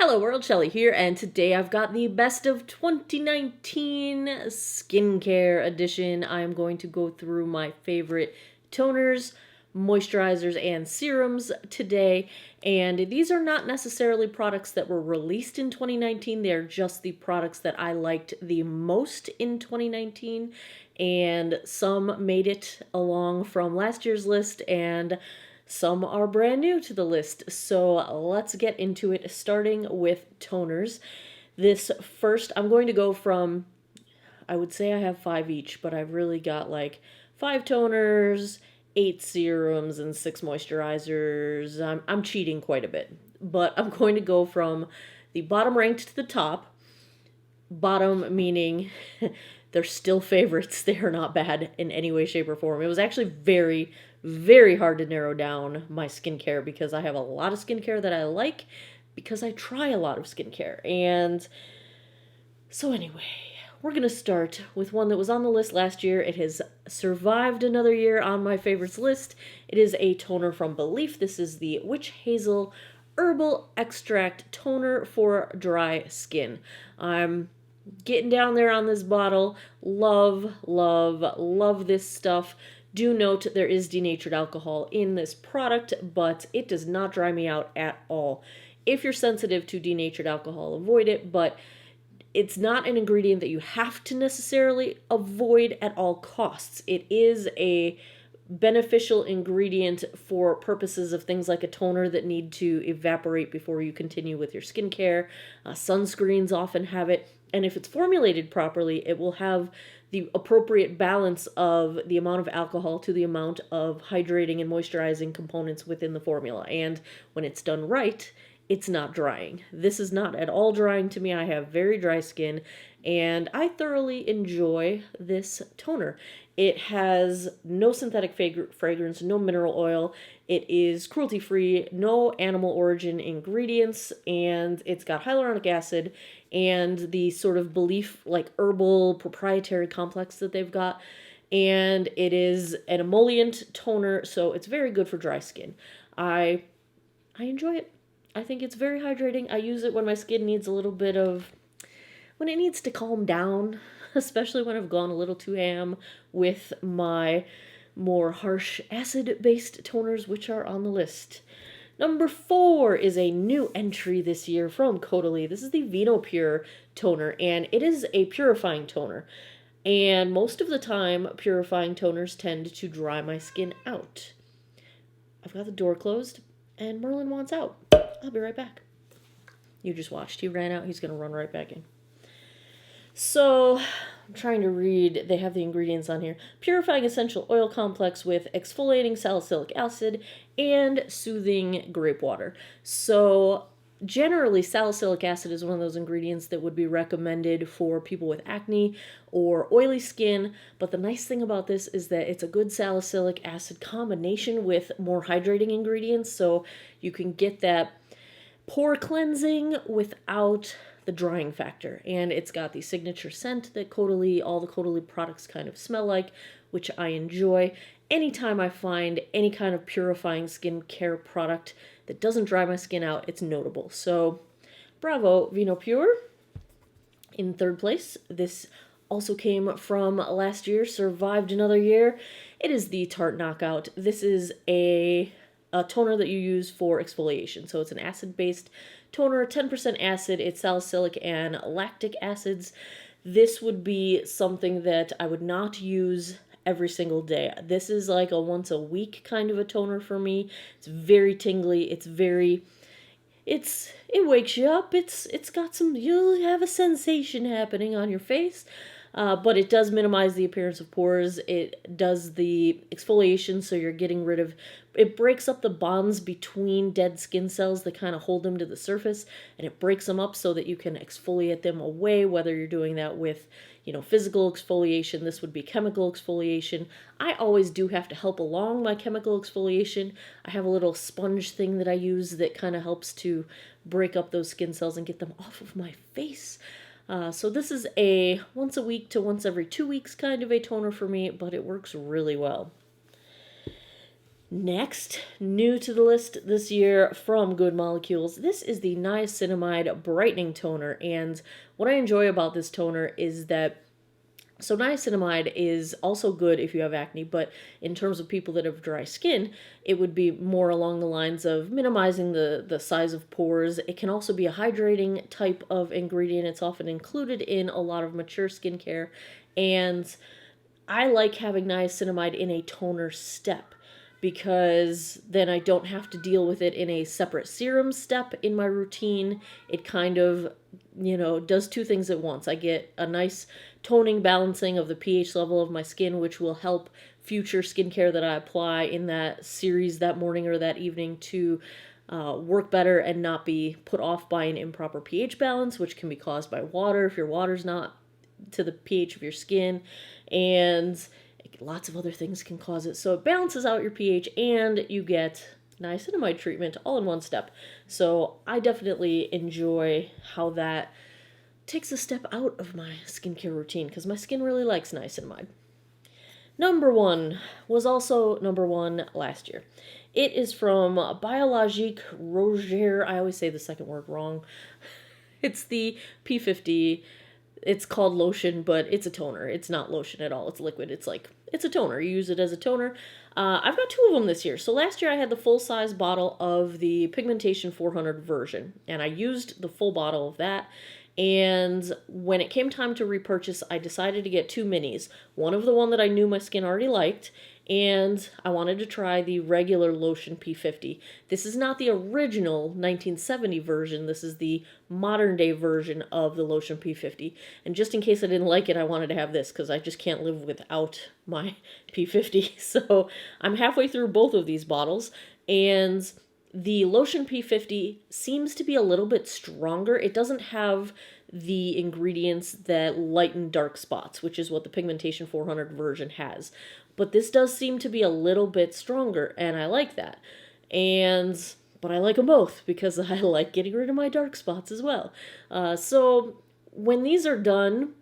Hello world, Shelly here, and today I've got the best of 2019 skincare edition. I'm going to go through my favorite toners, moisturizers, and serums today, and these are not necessarily products that were released in 2019. They're just the products that I liked the most in 2019, and some made it along from last year's list, and some are brand new to the list, so let's get into it, starting with toners. This first, I'm going to go from, I would say I have 5 each, but I've really got like 5 toners, 8 serums, and 6 moisturizers. I'm cheating quite a bit, but I'm going to go from the bottom ranked to the top. Bottom meaning they're still favorites. They are not bad in any way, shape, or form. It was actually very, very hard to narrow down my skincare because I have a lot of skincare that I like because I try a lot of skincare. And so anyway, we're going to start with one that was on the list last year. It has survived another year on my favorites list. It is a toner from Belif. This is the Witch Hazel Herbal Extract Toner for dry skin. I'm getting down there on this bottle. Love, love, love this stuff. Do note there is denatured alcohol in this product, but it does not dry me out at all. If you're sensitive to denatured alcohol, avoid it, but it's not an ingredient that you have to necessarily avoid at all costs. It is a beneficial ingredient for purposes of things like a toner that need to evaporate before you continue with your skincare. Sunscreens often have it, and if it's formulated properly, it will have the appropriate balance of the amount of alcohol to the amount of hydrating and moisturizing components within the formula. And when it's done right, it's not drying. This is not at all drying to me. I have very dry skin, and I thoroughly enjoy this toner. It has no synthetic fragrance, no mineral oil. It is cruelty-free, no animal origin ingredients, and it's got hyaluronic acid and the sort of Belif like herbal proprietary complex that they've got. And it is an emollient toner, so it's very good for dry skin. I enjoy it. I think it's very hydrating. I use it when my skin needs a little bit of, when it needs to calm down, especially when I've gone a little too ham with my more harsh acid-based toners, which are on the list. Number 4 is a new entry this year from Caudalie. This is the Vino Pure toner, and it is a purifying toner. And most of the time, purifying toners tend to dry my skin out. I've got the door closed, and Merlin wants out. I'll be right back. You just watched. He ran out. He's going to run right back in. So, I'm trying to read. They have the ingredients on here. Purifying essential oil complex with exfoliating salicylic acid and soothing grape water. So, generally, salicylic acid is one of those ingredients that would be recommended for people with acne or oily skin. But the nice thing about this is that it's a good salicylic acid combination with more hydrating ingredients. So, you can get that pore cleansing without the drying factor. And it's got the signature scent that all the Caudalie products kind of smell like, which I enjoy. Anytime I find any kind of purifying skincare product that doesn't dry my skin out, it's notable. So, bravo, Vino Pure. In third place, this also came from last year, survived another year. It is the Tarte Knockout. This is a toner that you use for exfoliation. So it's an acid-based toner, 10% acid. It's salicylic and lactic acids. This would be something that I would not use every single day. This is like a once a week kind of a toner for me. It's very tingly. It wakes you up. It's got some, you'll have a sensation happening on your face. But it does minimize the appearance of pores. It does the exfoliation, so you're getting rid of, it breaks up the bonds between dead skin cells that kind of hold them to the surface, and it breaks them up so that you can exfoliate them away, whether you're doing that with, physical exfoliation. This would be chemical exfoliation. I always do have to help along my chemical exfoliation. I have a little sponge thing that I use that kind of helps to break up those skin cells and get them off of my face. So this is a once a week to once every 2 weeks kind of a toner for me, but it works really well. Next, new to the list this year from Good Molecules, this is the Niacinamide Brightening Toner. And what I enjoy about this toner is that, so niacinamide is also good if you have acne, but in terms of people that have dry skin, it would be more along the lines of minimizing the size of pores. It can also be a hydrating type of ingredient. It's often included in a lot of mature skincare. And I like having niacinamide in a toner step, because then I don't have to deal with it in a separate serum step in my routine. It kind of, does two things at once. I get a nice toning, balancing of the pH level of my skin, which will help future skincare that I apply in that series that morning or that evening to work better and not be put off by an improper pH balance, which can be caused by water if your water's not to the pH of your skin. And lots of other things can cause it. So it balances out your pH and you get niacinamide treatment all in one step. So I definitely enjoy how that takes a step out of my skincare routine, because my skin really likes niacinamide. Number one was also number one last year. It is from Biologique Roger. I always say the second word wrong. It's the P50. It's called lotion, but it's a toner. It's not lotion at all. It's liquid. It's a toner. You use it as a toner. I've got two of them this year. So last year I had the full-size bottle of the Pigmentation 400 version, and I used the full bottle of that. And when it came time to repurchase, I decided to get two minis. One of the one that I knew my skin already liked, and I wanted to try the regular Lotion P50. This is not the original 1970 version. This is the modern day version of the Lotion P50. And just in case I didn't like it, I wanted to have this because I just can't live without my P50. So I'm halfway through both of these bottles, and the Lotion P50 seems to be a little bit stronger. It doesn't have the ingredients that lighten dark spots, which is what the Pigmentation 400 version has. But this does seem to be a little bit stronger, and I like that. But I like them both because I like getting rid of my dark spots as well. So when these are done,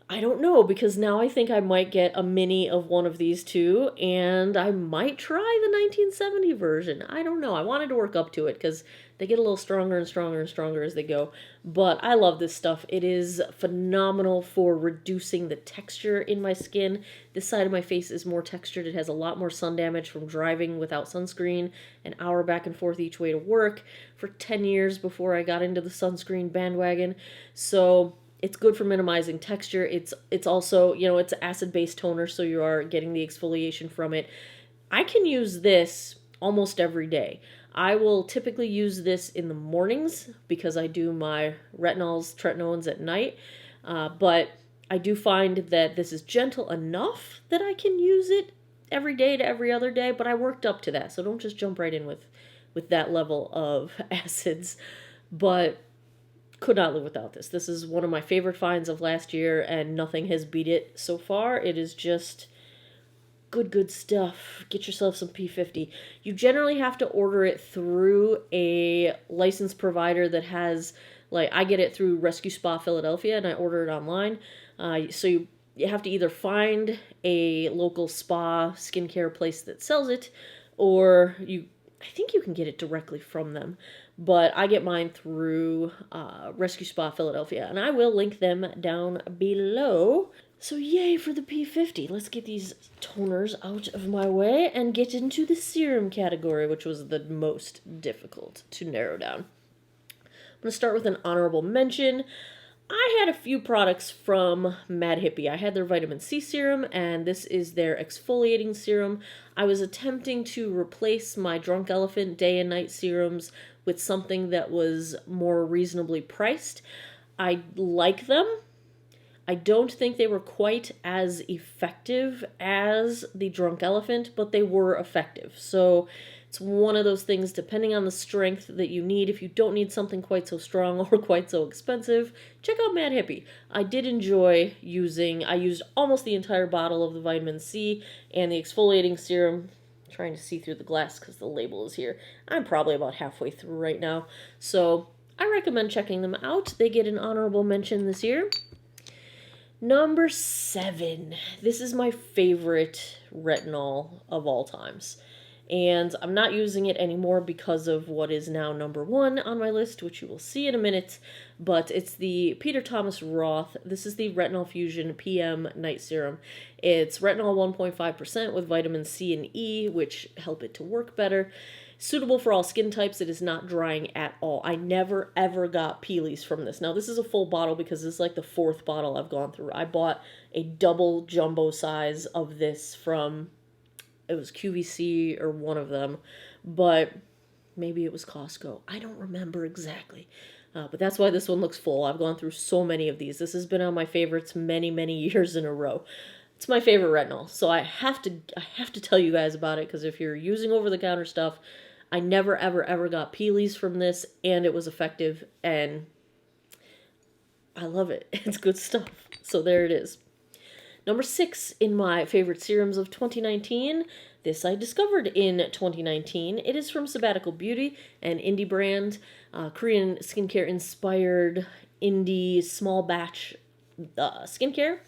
I don't know, because now I think I might get a mini of one of these two, and I might try the 1970 version. I don't know. I wanted to work up to it because they get a little stronger and stronger and stronger as they go. But I love this stuff. It is phenomenal for reducing the texture in my skin. This side of my face is more textured. It has a lot more sun damage from driving without sunscreen, an hour back and forth each way to work for 10 years before I got into the sunscreen bandwagon. So it's good for minimizing texture. It's also, it's an acid-based toner, so you are getting the exfoliation from it. I can use this almost every day. I will typically use this in the mornings because I do my retinols, tretinoins at night. But I do find that this is gentle enough that I can use it every day to every other day, but I worked up to that, so don't just jump right in with that level of acids. But could not live without this. This is one of my favorite finds of last year, and nothing has beat it so far. It is just good stuff. Get yourself some P50. You generally have to order it through a licensed provider that has, I get it through Rescue Spa Philadelphia, and I order it online. So you have to either find a local spa skincare place that sells it, or I think you can get it directly from them. But I get mine through Rescue Spa Philadelphia, and I will link them down below. So yay for the P50. Let's get these toners out of my way and get into the serum category, which was the most difficult to narrow down. I'm going to start with an honorable mention. I had a few products from Mad Hippie. I had their vitamin C serum, and this is their exfoliating serum. I was attempting to replace my Drunk Elephant day and night serums with something that was more reasonably priced. I like them. I don't think they were quite as effective as the Drunk Elephant, but they were effective. So it's one of those things, depending on the strength that you need. If you don't need something quite so strong or quite so expensive, check out Mad Hippie. I did enjoy I used almost the entire bottle of the vitamin C and the exfoliating serum. I'm trying to see through the glass because the label is here. I'm probably about halfway through right now. So I recommend checking them out. They get an honorable mention this year. Number 7. This is my favorite retinol of all times. And I'm not using it anymore because of what is now number 1 on my list, which you will see in a minute. But it's the Peter Thomas Roth. This is the Retinol Fusion PM Night Serum. It's retinol 1.5% with vitamin C and E, which help it to work better. Suitable for all skin types. It is not drying at all. I never ever got peelies from this. Now this is a full bottle because this is like the 4th bottle I've gone through. I bought a double jumbo size of this from, it was QVC or one of them, but maybe it was Costco. I don't remember exactly. But that's why this one looks full. I've gone through so many of these. This has been on my favorites many, many years in a row. It's my favorite retinol, so I have to tell you guys about it, because if you're using over-the-counter stuff, I never, ever, ever got peelies from this, and it was effective, and I love it. It's good stuff. So there it is. Number 6 in my favorite serums of 2019. This I discovered in 2019. It is from Sabbatical Beauty, an indie brand, Korean skincare inspired indie small batch skincare.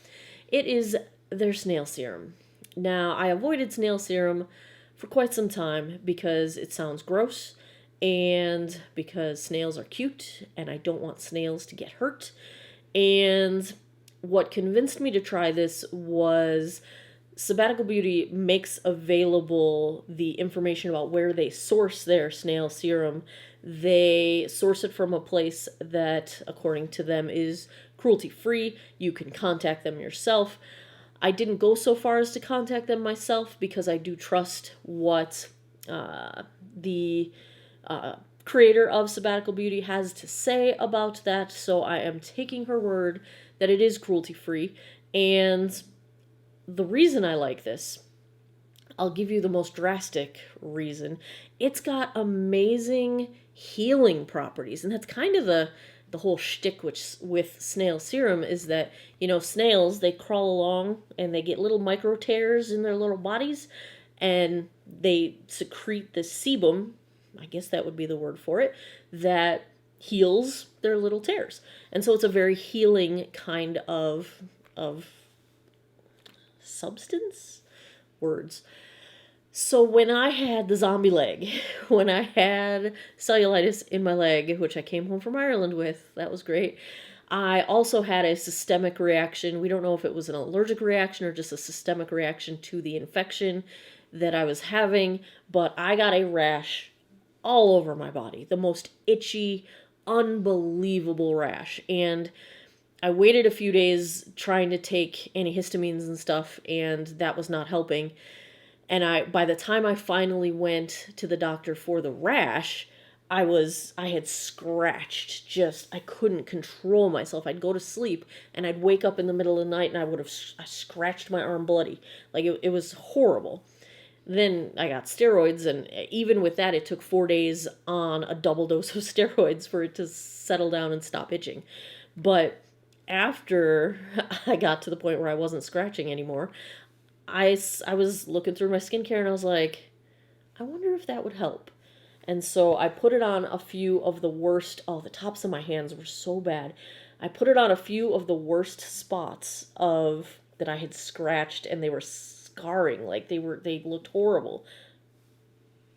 It is their Snail Serum. Now, I avoided Snail Serum for quite some time because it sounds gross and because snails are cute and I don't want snails to get hurt. And what convinced me to try this was Sabbatical Beauty makes available the information about where they source their snail serum. They source it from a place that, according to them, is cruelty-free. You can contact them yourself. I didn't go so far as to contact them myself because I do trust what the creator of Sabbatical Beauty has to say about that, so I am taking her word that it is cruelty-free. And the reason I like this, I'll give you the most drastic reason. It's got amazing healing properties, and that's kind of the whole shtick with snail serum is that, you know, snails, they crawl along and they get little micro tears in their little bodies, and they secrete this sebum, I guess that would be the word for it, that heals their little tears. And so it's a very healing kind of substance? Words. So when I had the zombie leg, when I had cellulitis in my leg, which I came home from Ireland with, that was great, I also had a systemic reaction. We don't know if it was an allergic reaction or just a systemic reaction to the infection that I was having, but I got a rash all over my body. The most itchy, unbelievable rash. And I waited a few days trying to take antihistamines and stuff, and that was not helping. And by the time I finally went to the doctor for the rash, I had scratched, I couldn't control myself. I'd go to sleep and I'd wake up in the middle of the night and I scratched my arm bloody. Like it was horrible. Then I got steroids, and even with that, it took 4 days on a double dose of steroids for it to settle down and stop itching. But after I got to the point where I wasn't scratching anymore, I was looking through my skincare and I was like, I wonder if that would help. And so I put it on a few of the worst, the tops of my hands were so bad. I put it on a few of the worst spots that I had scratched, and they were scarring, like they looked horrible.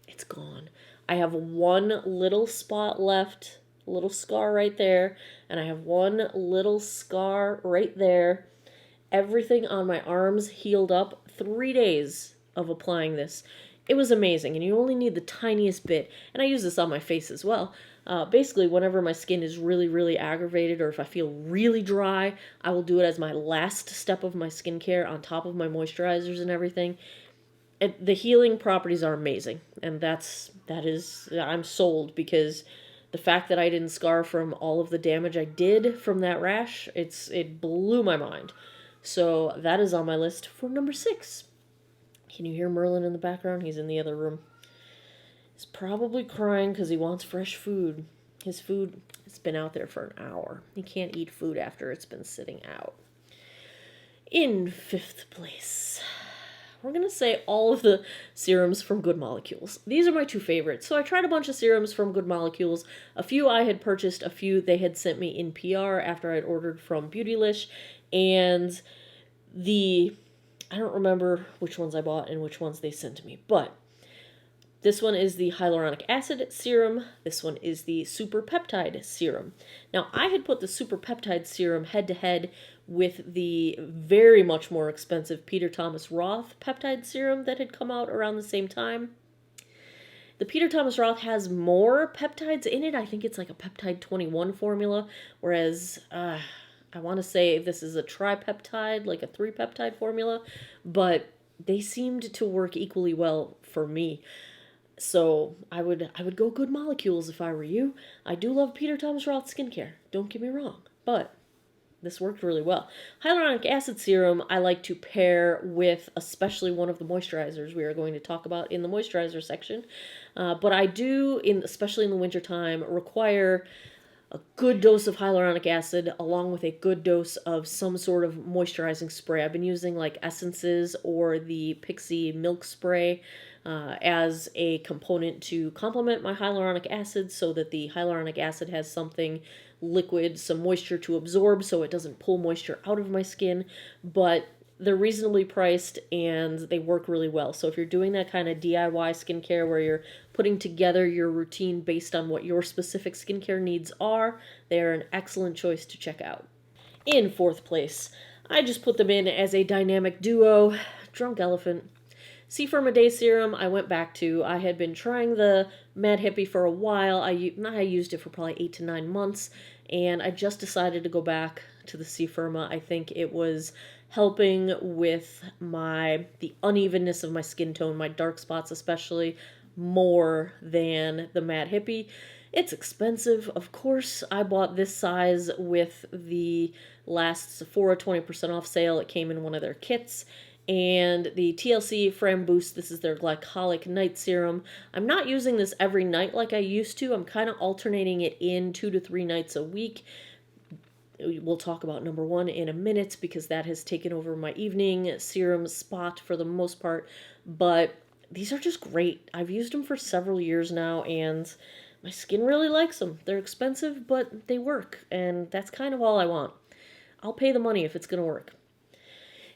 It's gone. I have one little spot left, a little scar right there, and I have one little scar right there. Everything on my arms healed up. 3 days of applying this. It was amazing, and you only need the tiniest bit. And I use this on my face as well. Basically, whenever my skin is really, really aggravated, or if I feel really dry, I will do it as my last step of my skincare on top of my moisturizers and everything. The healing properties are amazing, and I'm sold, because the fact that I didn't scar from all of the damage I did from that rash, it blew my mind. So that is on my list for number 6. Can you hear Merlin in the background? He's in the other room. He's probably crying because he wants fresh food. His food has been out there for an hour. He can't eat food after it's been sitting out. In 5th place, we're going to say all of the serums from Good Molecules. These are my 2 favorites. So I tried a bunch of serums from Good Molecules. A few I had purchased, a few they had sent me in PR after I'd ordered from Beautylish. And I don't remember which ones I bought and which ones they sent to me, but This one is the Hyaluronic Acid Serum. This one is the Super Peptide Serum. Now, I had put the Super Peptide Serum head to head with the very much more expensive Peter Thomas Roth Peptide Serum that had come out around the same time. The Peter Thomas Roth has more peptides in it. I think it's like a peptide 21 formula, whereas I want to say this is a tripeptide, like a 3-peptide formula, but they seemed to work equally well for me. So I would go good molecules if I were you. I do love Peter Thomas Roth skincare, don't get me wrong, but this worked really well. Hyaluronic acid serum I like to pair with especially one of the moisturizers we are going to talk about in the moisturizer section. But I do, especially in the wintertime, require a good dose of hyaluronic acid along with a good dose of some sort of moisturizing spray. I've been using like essences or the Pixie milk spray as a component to complement my hyaluronic acid so that the hyaluronic acid has something liquid, some moisture to absorb so it doesn't pull moisture out of my skin. But they're reasonably priced and they work really well. So if you're doing that kind of DIY skincare where you're putting together your routine based on what your specific skincare needs are, they're an excellent choice to check out. In fourth place, I just put them in as a dynamic duo, Drunk Elephant. Seaform Day Serum I went back to. I had been trying the Mad Hippie for a while. I used it for probably 8 to 9 months, and I just decided to go back to the Seaforma. I think it was helping with the unevenness of my skin tone, my dark spots especially, more than the Mad Hippie. It's expensive, of course. I bought this size with the last Sephora 20% off sale. It came in one of their kits. And the TLC Fram Boost, this is their glycolic night serum. I'm not using this every night like I used to. I'm kind of alternating it in 2 to 3 nights a week. We'll talk about number 1 in a minute because that has taken over my evening serum spot for the most part. But these are just great. I've used them for several years now and my skin really likes them. They're expensive, but they work. And that's kind of all I want. I'll pay the money if it's going to work.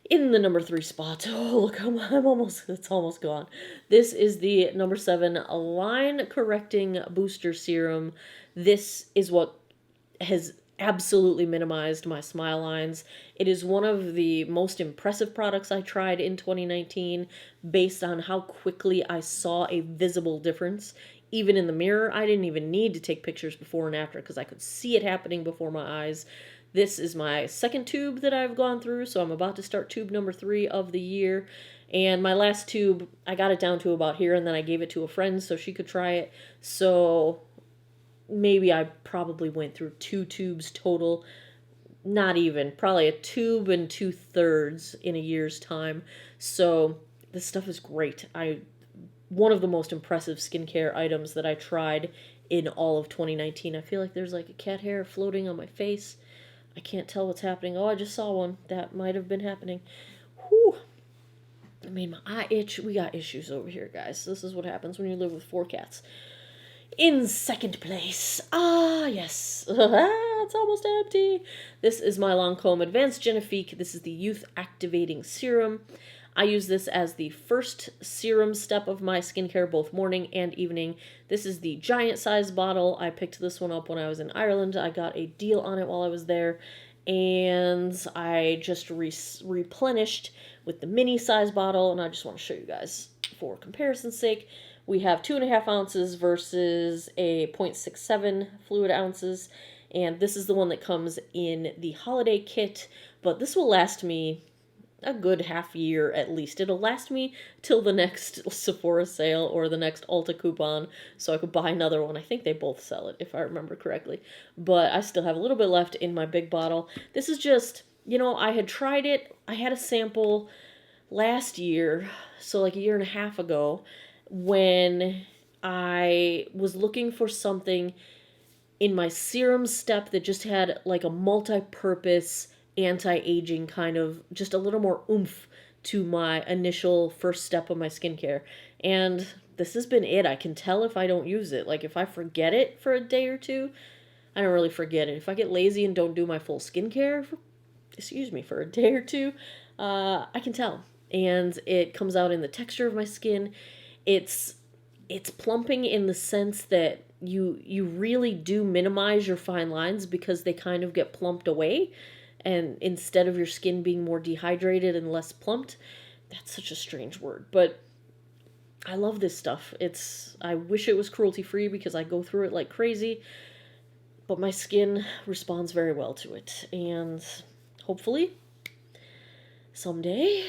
In the number 3 spot, oh look, it's almost gone. This is the number 7 Line Correcting Booster Serum. This is what has absolutely minimized my smile lines. It is one of the most impressive products I tried in 2019 based on how quickly I saw a visible difference. Even in the mirror, I didn't even need to take pictures before and after because I could see it happening before my eyes. This is my second tube that I've gone through, so I'm about to start tube number 3 of the year. And my last tube, I got it down to about here, and then I gave it to a friend so she could try it. So maybe I probably went through 2 tubes total. Not even. Probably a tube and 2/3 in a year's time. So this stuff is great. One of the most impressive skincare items that I tried in all of 2019. I feel like there's like a cat hair floating on my face. I can't tell what's happening. Oh, I just saw one. That might have been happening. Whew. I made my eye itch. We got issues over here, guys. This is what happens when you live with 4 cats. In second place, yes, it's almost empty. This is my Lancome Advanced Genifique. This is the Youth Activating Serum. I use this as the first serum step of my skincare, both morning and evening. This is the giant size bottle. I picked this one up when I was in Ireland. I got a deal on it while I was there, and I just replenished with the mini size bottle, and I just want to show you guys for comparison's sake. We have 2.5 ounces versus a 0.67 fluid ounces, and this is the one that comes in the holiday kit, but this will last me a good half year at least. It'll last me till the next Sephora sale or the next Ulta coupon, so I could buy another one. I think they both sell it, if I remember correctly. But I still have a little bit left in my big bottle. This is just, I had tried it. I had a sample last year, so like a year and a half ago, when I was looking for something in my serum step that just had like a multi-purpose anti-aging kind of, just a little more oomph to my initial first step of my skincare. And this has been it. I can tell if I don't use it. Like if I forget it for a day or two, I don't really forget it. If I get lazy and don't do my full skincare, for a day or two, I can tell. And it comes out in the texture of my skin. It's it's plumping in the sense that you really do minimize your fine lines because they kind of get plumped away, and instead of your skin being more dehydrated and less plumped. That's such a strange word, but I love this stuff. I wish it was cruelty free because I go through it like crazy, but my skin responds very well to it, and hopefully someday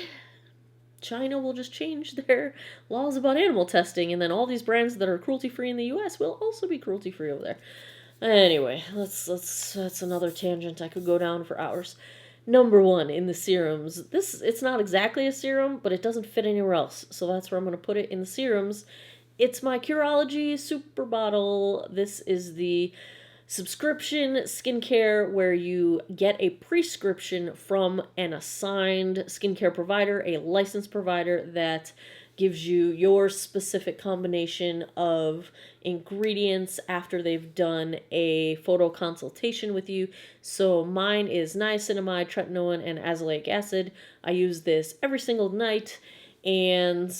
China will just change their laws about animal testing, and then all these brands that are cruelty-free in the US will also be cruelty-free over there. Anyway, that's another tangent I could go down for hours. Number one in the serums. It's not exactly a serum, but it doesn't fit anywhere else, so that's where I'm going to put it in the serums. It's my Curology Superbottle. This is the subscription skincare where you get a prescription from an assigned skincare provider, a licensed provider that gives you your specific combination of ingredients after they've done a photo consultation with you. So mine is niacinamide, tretinoin, and azelaic acid. I use this every single night, and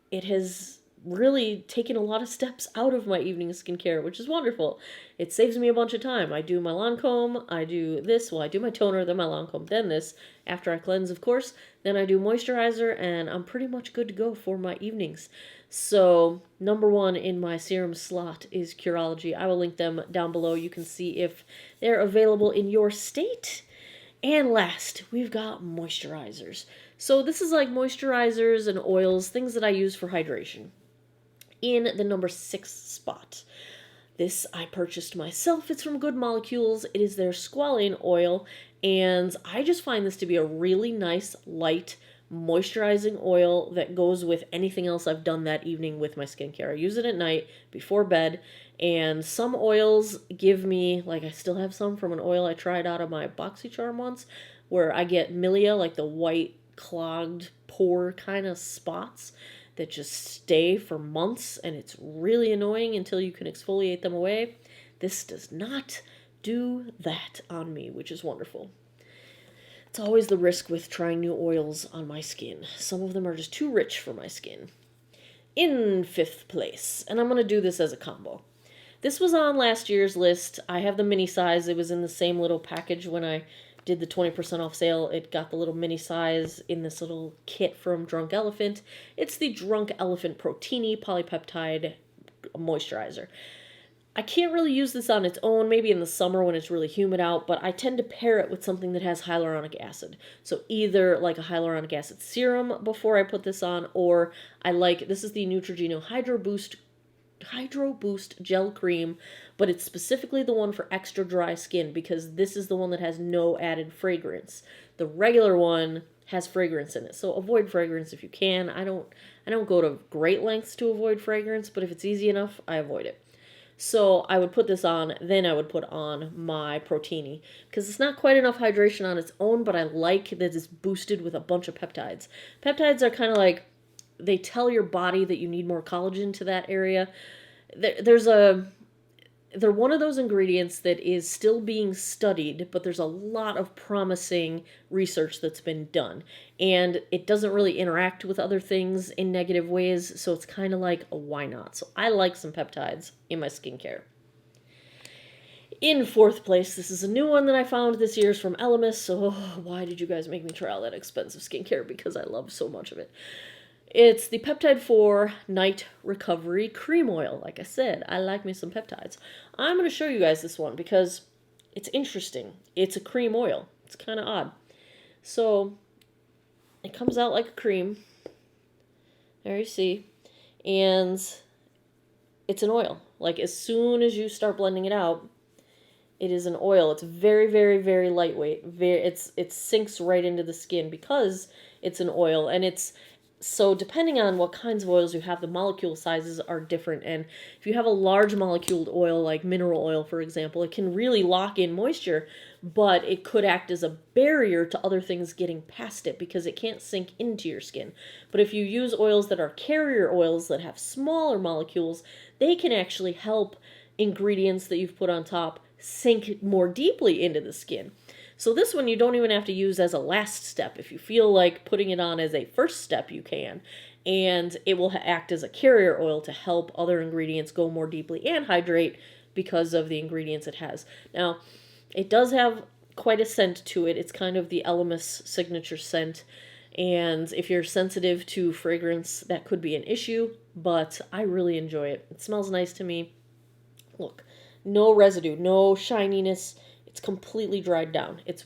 it has really taken a lot of steps out of my evening skincare, which is wonderful. It saves me a bunch of time. I do my Lancome, I do this, well, I do my toner, then my Lancome, then this, after I cleanse, of course. Then I do moisturizer, and I'm pretty much good to go for my evenings. So, number one in my serum slot is Curology. I will link them down below. You can see if they're available in your state. And last, we've got moisturizers. So this is like moisturizers and oils, things that I use for hydration. In the number 6 spot, this I purchased myself. It's from Good Molecules. It is their squalane oil, and I just find this to be a really nice, light, moisturizing oil that goes with anything else I've done that evening with my skincare. I use it at night before bed, and some oils give me, like I still have some from an oil I tried out of my BoxyCharm once, where I get milia, like the white, clogged, pore kind of spots that just stay for months, and it's really annoying until you can exfoliate them away. This does not do that on me, which is wonderful. It's always the risk with trying new oils on my skin. Some of them are just too rich for my skin. In 5th place, and I'm going to do this as a combo. This was on last year's list. I have the mini size. It was in the same little package when I did the 20% off sale. It got the little mini size in this little kit from Drunk Elephant. It's the Drunk Elephant Protini Polypeptide Moisturizer. I can't really use this on its own, maybe in the summer when it's really humid out, but I tend to pair it with something that has hyaluronic acid. So either like a hyaluronic acid serum before I put this on, or this is the Neutrogena Hydro Boost Gel Cream, but it's specifically the one for extra dry skin because this is the one that has no added fragrance. The regular one has fragrance in it, so avoid fragrance if you can. I don't go to great lengths to avoid fragrance, but if it's easy enough, I avoid it. So I would put this on, then I would put on my Protini, because it's not quite enough hydration on its own, but I like that it's boosted with a bunch of peptides. Peptides are kind of like, they tell your body that you need more collagen to that area. They're one of those ingredients that is still being studied, but there's a lot of promising research that's been done. And it doesn't really interact with other things in negative ways, so it's kind of like a why not? So I like some peptides in my skincare. In 4th place, this is a new one that I found this year. It's from Elemis. So why did you guys make me try all that expensive skincare? Because I love so much of it. It's the Peptide 4 Night Recovery Cream Oil. Like I said, I like me some peptides. I'm going to show you guys this one because it's interesting. It's a cream oil. It's kind of odd. So it comes out like a cream. There you see. And it's an oil. Like as soon as you start blending it out, it is an oil. It's very, very, very lightweight. It sinks right into the skin because it's an oil, and so depending on what kinds of oils you have, the molecule sizes are different. And if you have a large moleculed oil, like mineral oil, for example, it can really lock in moisture, but it could act as a barrier to other things getting past it because it can't sink into your skin. But if you use oils that are carrier oils that have smaller molecules, they can actually help ingredients that you've put on top sink more deeply into the skin. So this one you don't even have to use as a last step. If you feel like putting it on as a first step, you can. and it will act as a carrier oil to help other ingredients go more deeply and hydrate because of the ingredients it has. Now, it does have quite a scent to it. It's kind of the Elemis signature scent, and if you're sensitive to fragrance, that could be an issue, but I really enjoy it. It smells nice to me. Look, no residue, no shininess. It's completely dried down. It's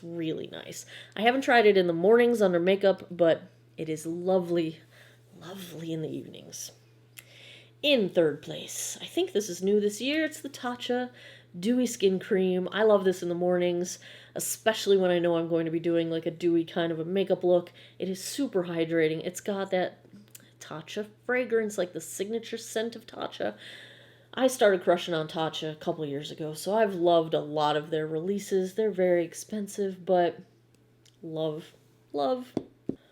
really nice. I haven't tried it in the mornings under makeup, but it is lovely, lovely in the evenings. In third place, I think this is new this year, it's the Tatcha Dewy Skin Cream. I love this in the mornings, especially when I know I'm going to be doing like a dewy kind of a makeup look. It is super hydrating. It's got that Tatcha fragrance, like the signature scent of Tatcha. I started crushing on Tatcha a couple years ago, so I've loved a lot of their releases. They're very expensive, but love, love.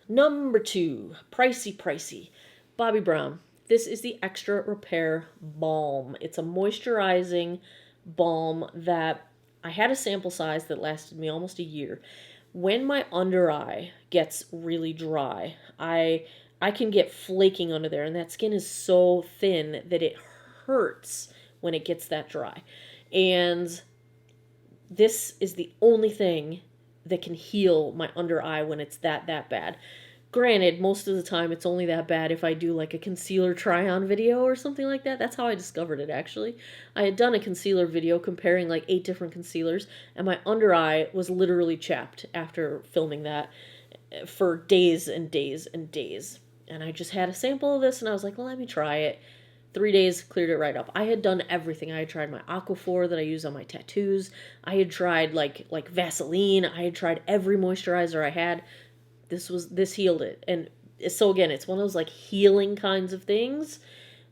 Number 2, pricey. Bobbi Brown. This is the Extra Repair Balm. It's a moisturizing balm that I had a sample size that lasted me almost a year. When my under eye gets really dry, I can get flaking under there, and that skin is so thin that it hurts when it gets that dry. And this is the only thing that can heal my under eye when it's that bad. Granted, most of the time it's only that bad if I do like a concealer try-on video or something like that. That's how I discovered it, actually. I had done a concealer video comparing like 8 different concealers, and my under eye was literally chapped after filming that for days and days and days. And I just had a sample of this, and I was like, well, let me try it. 3 days, cleared it right up. I had done everything. I had tried my Aquaphor that I use on my tattoos. I had tried like Vaseline. I had tried every moisturizer I had. This healed it. And so again, it's one of those like healing kinds of things.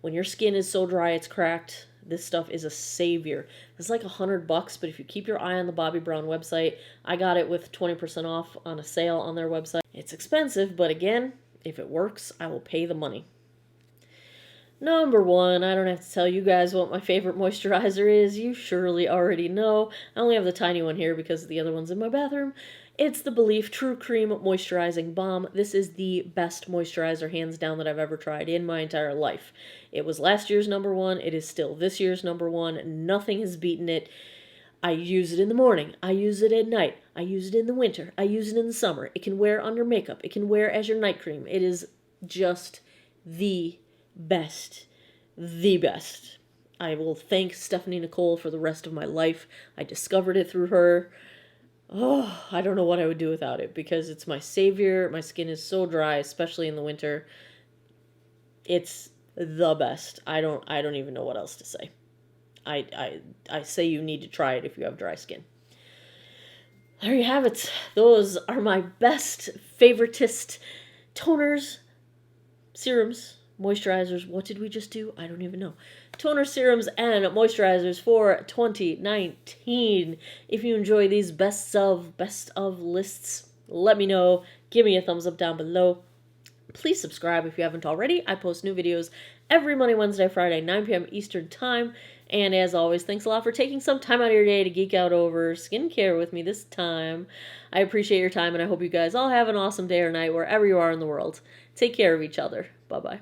When your skin is so dry it's cracked, this stuff is a savior. It's like $100, but if you keep your eye on the Bobbi Brown website, I got it with 20% off on a sale on their website. It's expensive, but again, if it works, I will pay the money. Number 1, I don't have to tell you guys what my favorite moisturizer is. You surely already know. I only have the tiny one here because the other one's in my bathroom. It's the Belif True Cream Moisturizing Balm. This is the best moisturizer, hands down, that I've ever tried in my entire life. It was last year's number 1. It is still this year's number 1. Nothing has beaten it. I use it in the morning. I use it at night. I use it in the winter. I use it in the summer. It can wear under makeup. It can wear as your night cream. It is just the best. The best. I will thank Stephanie Nicole for the rest of my life. I discovered it through her. Oh, I don't know what I would do without it because it's my savior. My skin is so dry, especially in the winter. It's the best. I don't even know what else to say. I say you need to try it if you have dry skin. There you have it. Those are my best, favoritist toners, serums, moisturizers. What did we just do? I don't even know. Toner, serums, and moisturizers for 2019. If you enjoy these best of lists, let me know. Give me a thumbs up down below. Please subscribe if you haven't already. I post new videos every Monday, Wednesday, Friday, 9 p.m. Eastern Time. And as always, thanks a lot for taking some time out of your day to geek out over skincare with me this time. I appreciate your time, and I hope you guys all have an awesome day or night wherever you are in the world. Take care of each other. Bye-bye.